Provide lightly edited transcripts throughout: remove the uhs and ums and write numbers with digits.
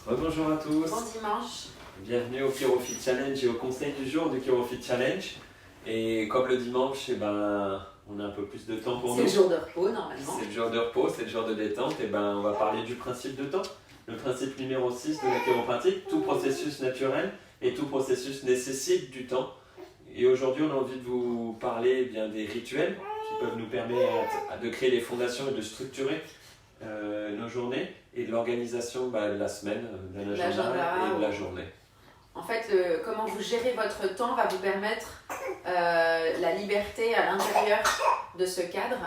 Rebonjour à tous, Bon dimanche. bienvenue au ChiroFit Challenge et au conseil du jour du ChiroFit Challenge. Et comme le dimanche, on a un peu plus de temps pour C'est nous. le jour de repos normalement. C'est le jour de repos, c'est le jour de détente. On va parler du principe de temps. Le principe numéro 6 de la chiropratique, tout processus naturel et tout processus nécessite du temps. Et aujourd'hui, on a envie de vous parler des rituels qui peuvent nous permettre de créer les fondations et de structurer nos journées et de l'organisation de la semaine, de l'agenda et de la journée. En fait, comment vous gérez votre temps va vous permettre la liberté à l'intérieur de ce cadre,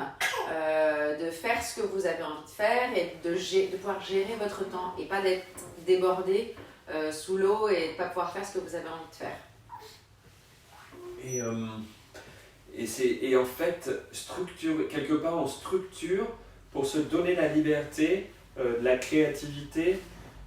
de faire ce que vous avez envie de faire et de pouvoir gérer votre temps et pas d'être débordé sous l'eau et de ne pas pouvoir faire ce que vous avez envie de faire. Et en fait, quelque part, on structure pour se donner la liberté, de la créativité,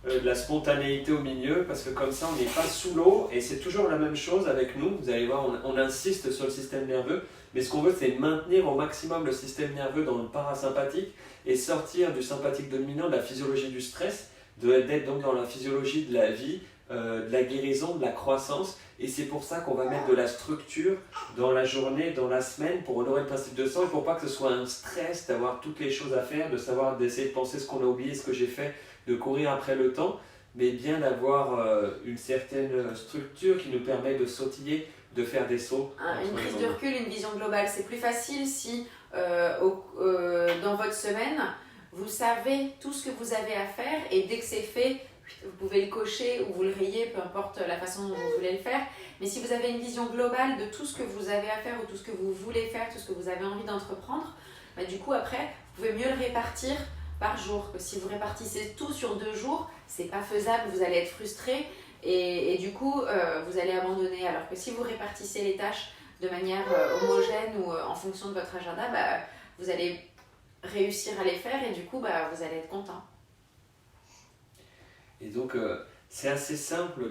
de la spontanéité au milieu, parce que comme ça, on n'est pas sous l'eau, et c'est toujours la même chose avec nous. Vous allez voir, on insiste sur le système nerveux, mais ce qu'on veut, c'est maintenir au maximum le système nerveux dans le parasympathique et sortir du sympathique dominant, de la physiologie du stress, d'être donc dans la physiologie de la vie, de la guérison, de la croissance. Et c'est pour ça qu'on va mettre de la structure dans la journée, dans la semaine, pour honorer le principe de sang et pour pas que ce soit un stress d'avoir toutes les choses à faire, d'essayer de penser ce qu'on a oublié, ce que j'ai fait, de courir après le temps, mais bien d'avoir une certaine structure qui nous permet de sautiller, de faire des sauts. Une prise de recul, une vision globale, c'est plus facile si dans votre semaine, vous savez tout ce que vous avez à faire et dès que c'est fait, vous pouvez le cocher ou vous le rayez, peu importe la façon dont vous voulez le faire. Mais si vous avez une vision globale de tout ce que vous avez à faire ou tout ce que vous voulez faire, tout ce que vous avez envie d'entreprendre, du coup après, vous pouvez mieux le répartir par jour. Que si vous répartissez tout sur 2 jours, c'est pas faisable, vous allez être frustré et du coup vous allez abandonner. Alors que si vous répartissez les tâches de manière homogène ou en fonction de votre agenda, vous allez réussir à les faire et du coup vous allez être content. Et donc, c'est assez simple.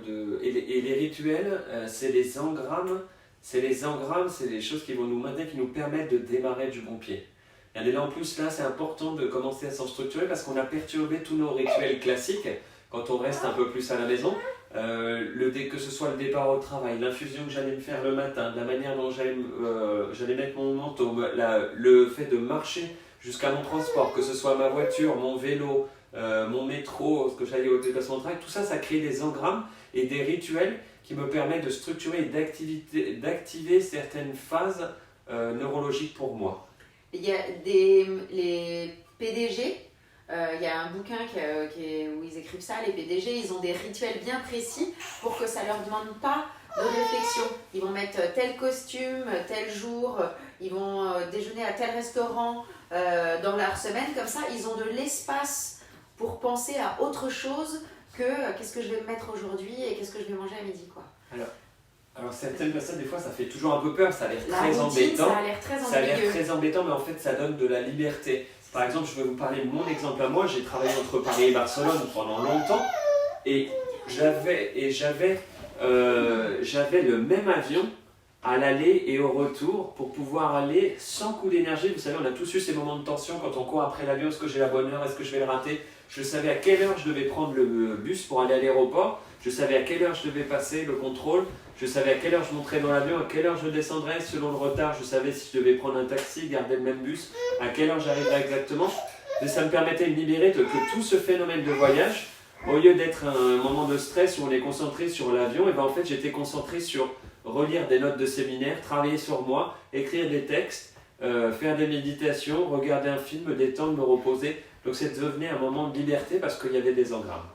Et les rituels, c'est les engrammes. C'est les choses qui vont nous maintenir, qui nous permettent de démarrer du bon pied. Et là, en plus, là, c'est important de commencer à s'en structurer parce qu'on a perturbé tous nos rituels classiques quand on reste un peu plus à la maison. Que ce soit le départ au travail, l'infusion que j'allais me faire le matin, la manière dont j'allais mettre mon manteau, le fait de marcher jusqu'à mon transport, que ce soit ma voiture, mon vélo, mon métro, ce que j'allais au déplacement de travail, tout ça, ça crée des engrammes et des rituels qui me permettent de structurer et d'activer certaines phases neurologiques pour moi. Il y a les PDG, il y a un bouquin où ils écrivent ça, les PDG, ils ont des rituels bien précis pour que ça ne leur demande pas de réflexion. Ils vont mettre tel costume, tel jour, ils vont déjeuner à tel restaurant dans leur semaine, comme ça ils ont de l'espace pour penser à autre chose que qu'est-ce que je vais me mettre aujourd'hui et qu'est-ce que je vais manger à midi, quoi. Alors certaines personnes, des fois, ça fait toujours un peu peur, ça a l'air très routine, embêtant. Ça a l'air très Ça a l'air très embêtant, mais en fait, ça donne de la liberté. Par exemple, je vais vous parler de mon exemple à moi. J'ai travaillé entre Paris et Barcelone pendant longtemps et j'avais le même avion à l'aller et au retour pour pouvoir aller sans coup d'énergie. Vous savez, on a tous eu ces moments de tension quand on court après l'avion. Est-ce que j'ai la bonne heure? Est-ce que je vais le rater? Je savais à quelle heure je devais prendre le bus pour aller à l'aéroport. Je savais à quelle heure je devais passer le contrôle. Je savais à quelle heure je monterais dans l'avion, à quelle heure je descendrais. Selon le retard, je savais si je devais prendre un taxi, garder le même bus, à quelle heure j'arriverais exactement. Et ça me permettait de me libérer que tout ce phénomène de voyage, au lieu d'être un moment de stress où on est concentré sur l'avion, et en fait j'étais concentré sur relire des notes de séminaire, travailler sur moi, écrire des textes, faire des méditations, regarder un film, me détendre, me reposer. Donc c'est devenu un moment de liberté parce qu'il y avait des engrammes.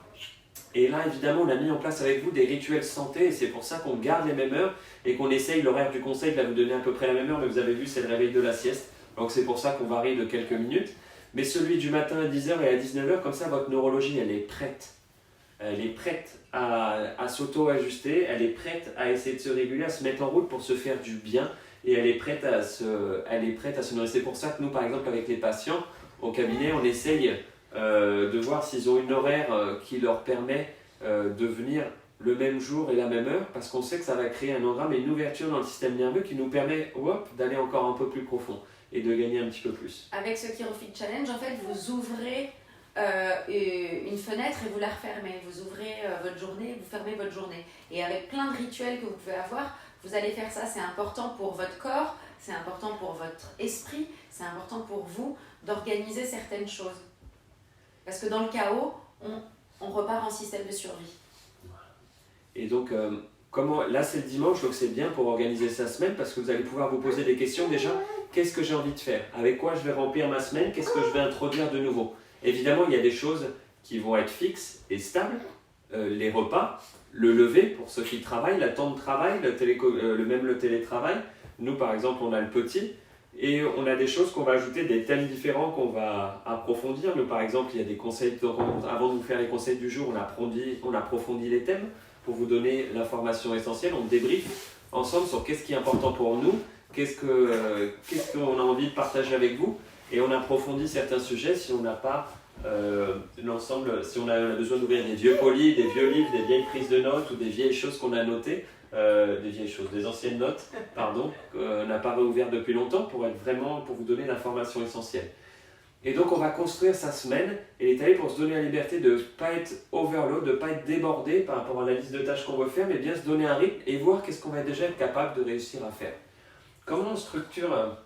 Et là, évidemment, on a mis en place avec vous des rituels santé et c'est pour ça qu'on garde les mêmes heures et qu'on essaye, l'horaire du conseil de vous donner à peu près la même heure, mais vous avez vu, c'est le réveil de la sieste. Donc c'est pour ça qu'on varie de quelques minutes. Mais celui du matin à 10h et à 19h, comme ça, votre neurologie, elle est prête. Elle est prête à s'auto-ajuster, elle est prête à essayer de se réguler, à se mettre en route pour se faire du bien et elle est prête à se nourrir. C'est pour ça que nous, par exemple, avec les patients, au cabinet, on essaye de voir s'ils ont une horaire qui leur permet de venir le même jour et la même heure, parce qu'on sait que ça va créer un engramme et une ouverture dans le système nerveux qui nous permet d'aller encore un peu plus profond et de gagner un petit peu plus. Avec ce ChiroFit Challenge, en fait, vous ouvrez une fenêtre et vous la refermez. Vous ouvrez votre journée, vous fermez votre journée. Et avec plein de rituels que vous pouvez avoir, vous allez faire ça. C'est important pour votre corps, c'est important pour votre esprit, c'est important pour vous d'organiser certaines choses. Parce que dans le chaos, on repart en système de survie. Et donc, là c'est le dimanche, donc c'est bien pour organiser sa semaine parce que vous allez pouvoir vous poser des questions déjà. Qu'est-ce que j'ai envie de faire? Avec quoi je vais remplir ma semaine? Qu'est-ce que je vais introduire de nouveau? Évidemment, il y a des choses qui vont être fixes et stables. Les repas, le lever pour ceux qui travaillent, la temps de travail, le télétravail. Nous, par exemple, on a le petit et on a des choses qu'on va ajouter, des thèmes différents qu'on va approfondir. Nous, par exemple, il y a des conseils. Avant de vous faire les conseils du jour, on approfondit les thèmes pour vous donner l'information essentielle. On débriefe ensemble sur qu'est-ce qui est important pour nous, qu'est-ce qu'on a envie de partager avec vous, et on approfondit certains sujets si on n'a pas l'ensemble, si on a besoin d'ouvrir des vieux polis, des vieux livres, des vieilles prises de notes ou des vieilles choses qu'on a notées, des anciennes notes, pardon, qu'on n'a pas réouvert depuis longtemps pour vous donner l'information essentielle. Et donc on va construire sa semaine et l'étaler pour se donner la liberté de ne pas être overload, de ne pas être débordé par rapport à la liste de tâches qu'on veut faire, mais bien se donner un rythme et voir qu'est-ce qu'on va déjà être capable de réussir à faire. Comment on structure?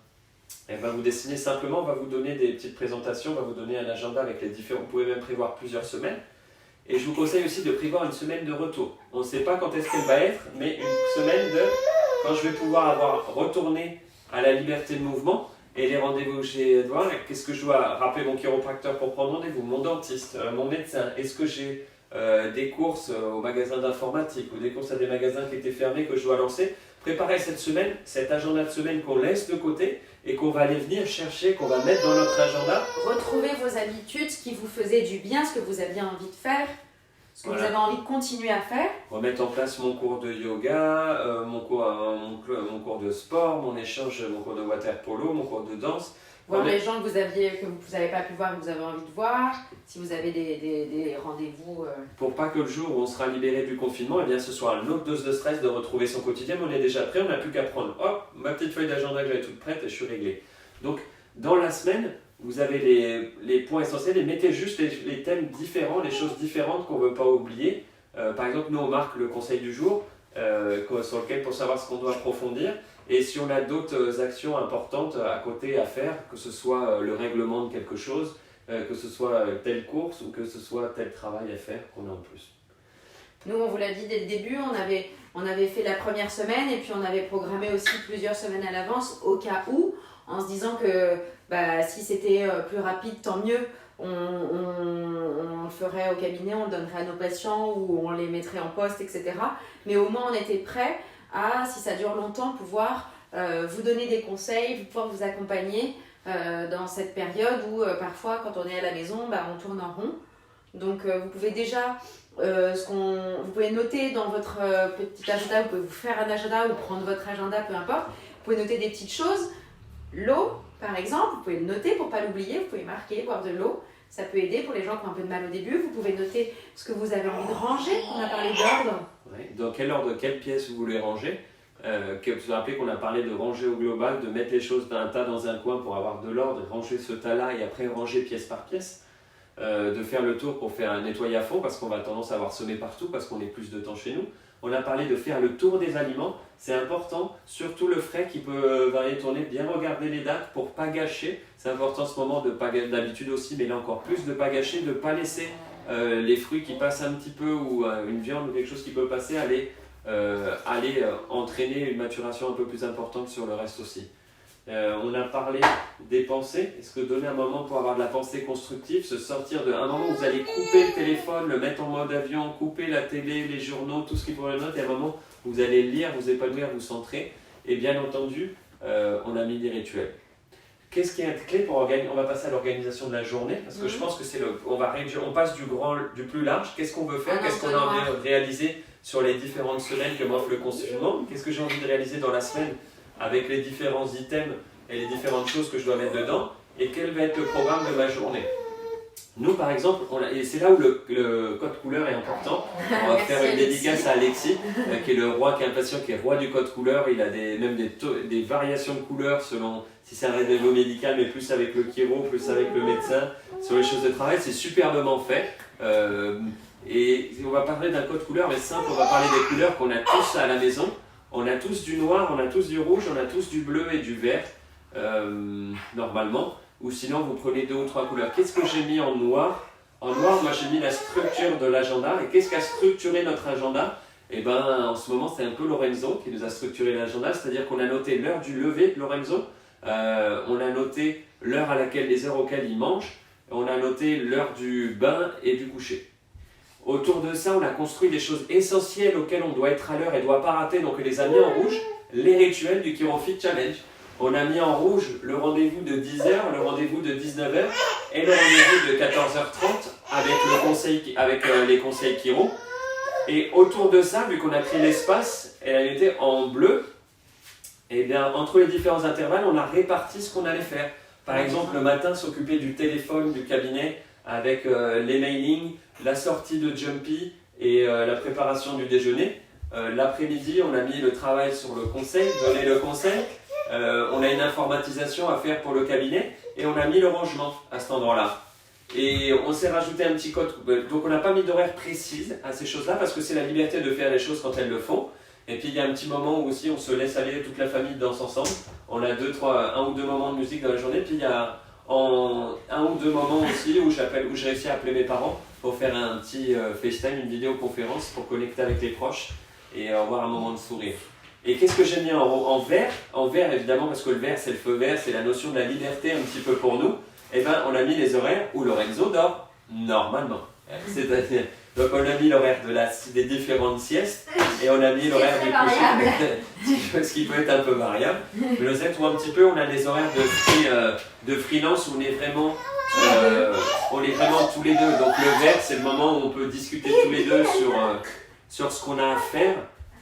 Elle va vous dessiner simplement, on va vous donner des petites présentations, on va vous donner un agenda avec les différents, vous pouvez même prévoir plusieurs semaines. Et je vous conseille aussi de prévoir une semaine de retour. On ne sait pas quand est-ce qu'elle va être, mais une semaine de quand je vais pouvoir avoir retourné à la liberté de mouvement. Et les rendez-vous chez Edouard, qu'est-ce que je dois rappeler mon chiropracteur pour prendre rendez-vous, mon dentiste, mon médecin, est-ce que j'ai des courses au magasin d'informatique ou des courses à des magasins qui étaient fermés que je dois lancer? Préparer cette semaine, cet agenda de semaine qu'on laisse de côté et qu'on va aller venir chercher, qu'on va mettre dans notre agenda. Retrouvez vos habitudes, ce qui vous faisait du bien, ce que vous aviez envie de faire, ce que vous avez envie de continuer à faire. Remettre en place mon cours de yoga, mon cours de sport, mon cours de water polo, mon cours de danse. Voir les gens que vous n'avez pas pu voir, que vous avez envie de voir, si vous avez des rendez-vous. Pour pas que le jour où on sera libéré du confinement, eh bien, ce soit une autre dose de stress de retrouver son quotidien, mais on est déjà prêt, on n'a plus qu'à prendre ma petite feuille d'agenda que j'avais toute prête et je suis réglé. Donc, dans la semaine, vous avez les points essentiels et mettez juste les thèmes différents, les choses différentes qu'on ne veut pas oublier. Par exemple, nous, on marque le conseil du jour sur lequel pour savoir ce qu'on doit approfondir. Et si on a d'autres actions importantes à côté à faire, que ce soit le règlement de quelque chose, que ce soit telle course ou que ce soit tel travail à faire qu'on a en plus. Nous, on vous l'a dit dès le début, on avait fait la première semaine et puis on avait programmé aussi plusieurs semaines à l'avance au cas où, en se disant que si c'était plus rapide, tant mieux. On le ferait au cabinet, on le donnerait à nos patients ou on les mettrait en poste, etc. Mais au moins, on était prêts à, si ça dure longtemps, pouvoir vous donner des conseils, pouvoir vous accompagner dans cette période où parfois, quand on est à la maison, on tourne en rond. Donc, vous pouvez déjà, vous pouvez noter dans votre petit agenda, vous pouvez vous faire un agenda ou prendre votre agenda, peu importe. Vous pouvez noter des petites choses. L'eau, par exemple, vous pouvez le noter pour ne pas l'oublier, vous pouvez marquer, boire de l'eau. Ça peut aider pour les gens qui ont un peu de mal au début. Vous pouvez noter ce que vous avez envie de ranger. On a parlé d'ordre. Oui. Dans quel ordre, quelle pièce vous voulez ranger? Vous vous rappelez qu'on a parlé de ranger au global, de mettre les choses d'un tas dans un coin pour avoir de l'ordre, ranger ce tas-là et après ranger pièce par pièce. De faire le tour pour faire un nettoyage à fond parce qu'on va tendance à avoir semé partout parce qu'on est plus de temps chez nous. On a parlé de faire le tour des aliments, c'est important, surtout le frais qui peut varier, tourner, bien regarder les dates pour ne pas gâcher. C'est important en ce moment de pas gâcher, d'habitude aussi, mais là encore plus, de ne pas gâcher, de ne pas laisser les fruits qui passent un petit peu ou une viande ou quelque chose qui peut passer aller entraîner une maturation un peu plus importante sur le reste aussi. On a parlé des pensées. Est-ce que donner un moment pour avoir de la pensée constructive, se sortir d'un moment où vous allez couper le téléphone, le mettre en mode avion, couper la télé, les journaux, tout ce qui pourrait le noter, et un moment où vous allez lire, vous épanouir, vous centrer. Et bien entendu, on a mis des rituels. Qu'est-ce qui est clé pour organiser? On va passer à l'organisation de la journée parce que je pense que on passe du plus large. Qu'est-ce qu'on veut faire? Qu'est-ce qu'on a envie de réaliser sur les différentes semaines que m'offre le confinement? Qu'est-ce que j'ai envie de réaliser dans la semaine avec les différents items et les différentes choses que je dois mettre dedans, et quel va être le programme de ma journée. Nous, par exemple, et c'est là où le code couleur est important. On va faire une dédicace à Alexis, qui est le roi, qui est un patient qui est roi du code couleur. Il a même des variations de couleurs selon si c'est un rendez-vous médical, mais plus avec le chiro, plus avec le médecin, sur les choses de travail, c'est superbement fait. Et on va parler d'un code couleur, mais simple, on va parler des couleurs qu'on a tous à la maison. On a tous du noir, on a tous du rouge, on a tous du bleu et du vert, normalement. Ou sinon, vous prenez 2 ou 3 couleurs. Qu'est-ce que j'ai mis en noir? En noir, moi j'ai mis la structure de l'agenda. Et qu'est-ce qui a structuré notre agenda? Eh ben, en ce moment, c'est un peu Lorenzo qui nous a structuré l'agenda, c'est-à-dire qu'on a noté l'heure du lever de Lorenzo, on a noté l'heure à laquelle, les heures auxquelles il mange, on a noté l'heure du bain et du coucher. Autour de ça, on a construit des choses essentielles auxquelles on doit être à l'heure et ne doit pas rater. Donc, on les a mis en rouge, les rituels du KiroFit Challenge. On a mis en rouge le rendez-vous de 10h, le rendez-vous de 19h et le rendez-vous de 14h30 avec les conseils Kiro. Et autour de ça, vu qu'on a pris l'espace, elle a été en bleu, et bien entre les différents intervalles, on a réparti ce qu'on allait faire. Par exemple, le matin, s'occuper du téléphone, du cabinet, avec les mailings, la sortie de Jumpy et la préparation du déjeuner. L'après-midi, on a mis le travail sur le conseil, donner le conseil. On a une informatisation à faire pour le cabinet et on a mis le rangement à cet endroit-là. Et on s'est rajouté un petit code, donc on n'a pas mis d'horaire précise à ces choses-là parce que c'est la liberté de faire les choses quand elles le font. Et puis il y a un petit moment où aussi on se laisse aller, toute la famille danse ensemble. On a 1 ou 2 moments de musique dans la journée, puis il y a 1 ou 2 moments aussi où je réussis à appeler mes parents pour faire un petit FaceTime, une vidéoconférence pour connecter avec les proches et avoir un moment de sourire. Et qu'est-ce que j'ai mis en vert? En vert évidemment parce que le vert c'est le feu vert, c'est la notion de la liberté un petit peu pour nous. Et ben on a mis les horaires où Lorenzo dort normalement. C'est-à-dire, donc on a mis l'horaire des différentes siestes et on a mis l'horaire du coucher, ce qui peut être un peu variable. Mais le Z ou un petit peu, on a des horaires de freelance où on est vraiment tous les deux. Donc le vert c'est le moment où on peut discuter tous les deux sur ce qu'on a à faire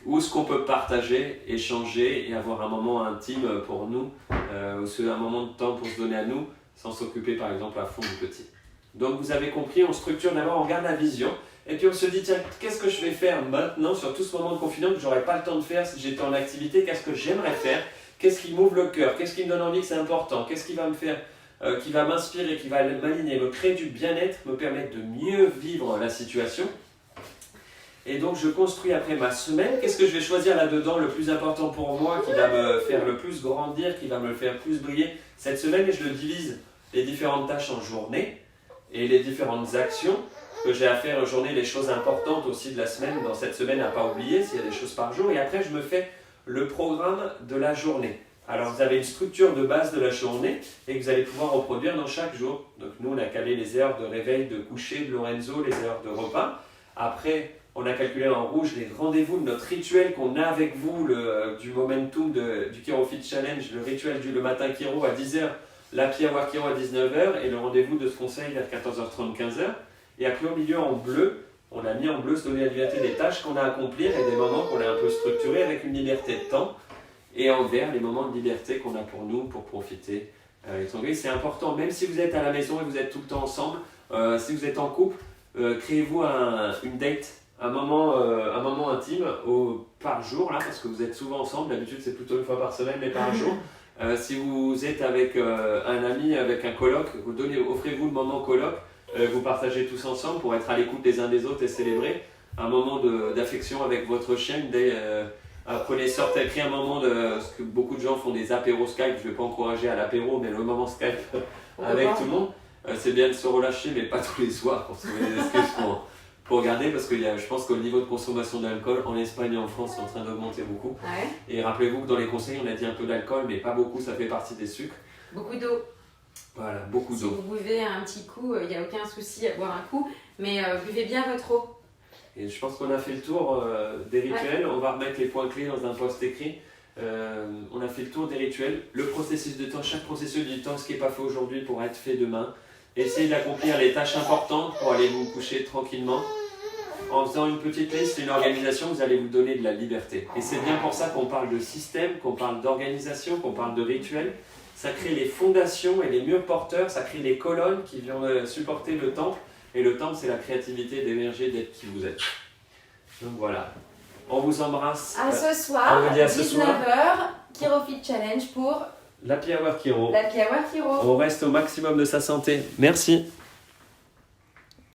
ou ce qu'on peut partager, échanger et avoir un moment intime pour nous, un moment de temps pour se donner à nous, sans s'occuper par exemple à fond du petit. Donc vous avez compris, on structure d'abord, on regarde la vision, et puis on se dit tiens, qu'est-ce que je vais faire maintenant sur tout ce moment de confinement que j'aurais pas le temps de faire si j'étais en activité, qu'est-ce que j'aimerais faire, qu'est-ce qui m'ouvre le cœur, qu'est-ce qui me donne envie que c'est important, qu'est-ce qui va me faire, qui va m'inspirer, qui va m'aligner, me créer du bien-être, me permettre de mieux vivre la situation. Et donc je construis après ma semaine, qu'est-ce que je vais choisir là-dedans le plus important pour moi, qui va me faire le plus grandir, qui va me le faire plus briller cette semaine, et je le divise les différentes tâches en journées et les différentes actions que j'ai à faire en journée, les choses importantes aussi de la semaine, dans cette semaine à ne pas oublier s'il y a des choses par jour, et après je me fais le programme de la journée. Alors vous avez une structure de base de la journée et que vous allez pouvoir reproduire dans chaque jour. Donc nous on a calé les heures de réveil, de coucher de Lorenzo, les heures de repas. Après on a calculé en rouge les rendez-vous de notre rituel qu'on a avec vous, du momentum du KiroFit Challenge, le rituel le matin Kiro à 10h, l'Happy Hour Kiro à 19h et le rendez-vous de ce conseil vers 14h30, 15h. Et après au milieu en bleu, on a mis en bleu se donner la liberté des tâches qu'on a à accomplir et des moments qu'on a un peu structurés avec une liberté de temps. Et en vert, les moments de liberté qu'on a pour nous, pour profiter. C'est important, même si vous êtes à la maison et vous êtes tout le temps ensemble, si vous êtes en couple, créez-vous une date, un moment intime par jour, là, parce que vous êtes souvent ensemble. D'habitude, c'est plutôt 1 fois par semaine, mais par jour. Si vous êtes avec un ami, avec un coloc, offrez-vous le moment coloc, vous partagez tous ensemble pour être à l'écoute les uns des autres et célébrer un moment d'affection avec votre chien. Créez un moment ce que beaucoup de gens font, des apéros Skype. Je ne vais pas encourager à l'apéro, mais le moment Skype avec tout le monde. C'est bien de se relâcher, mais pas tous les soirs pour trouver des excuses pour regarder, parce que je pense que le niveau de consommation d'alcool en Espagne et en France est en train d'augmenter beaucoup. Ouais. Et rappelez-vous que dans les conseils, on a dit un peu d'alcool, mais pas beaucoup, ça fait partie des sucres. Beaucoup d'eau. Voilà, beaucoup d'eau. Si vous buvez un petit coup, il n'y a aucun souci à boire un coup, mais buvez bien votre eau. Et je pense qu'on a fait le tour des rituels. Ouais. On va remettre les points clés dans un post écrit. On a fait le tour des rituels. Le processus de temps, chaque processus du temps, ce qui n'est pas fait aujourd'hui pourra être fait demain. Essayez d'accomplir les tâches importantes pour aller vous coucher tranquillement. En faisant une petite liste, une organisation, vous allez vous donner de la liberté. Et c'est bien pour ça qu'on parle de système, qu'on parle d'organisation, qu'on parle de rituel. Ça crée les fondations et les murs porteurs, ça crée les colonnes qui viennent supporter le temple. Et le temple, c'est la créativité d'émerger, d'être qui vous êtes. Donc voilà, on vous embrasse. À ce soir, 19h, KiroFit Challenge pour l'Happy Hour Kiro. L'Happy Hour Kiro. On reste au maximum de sa santé. Merci.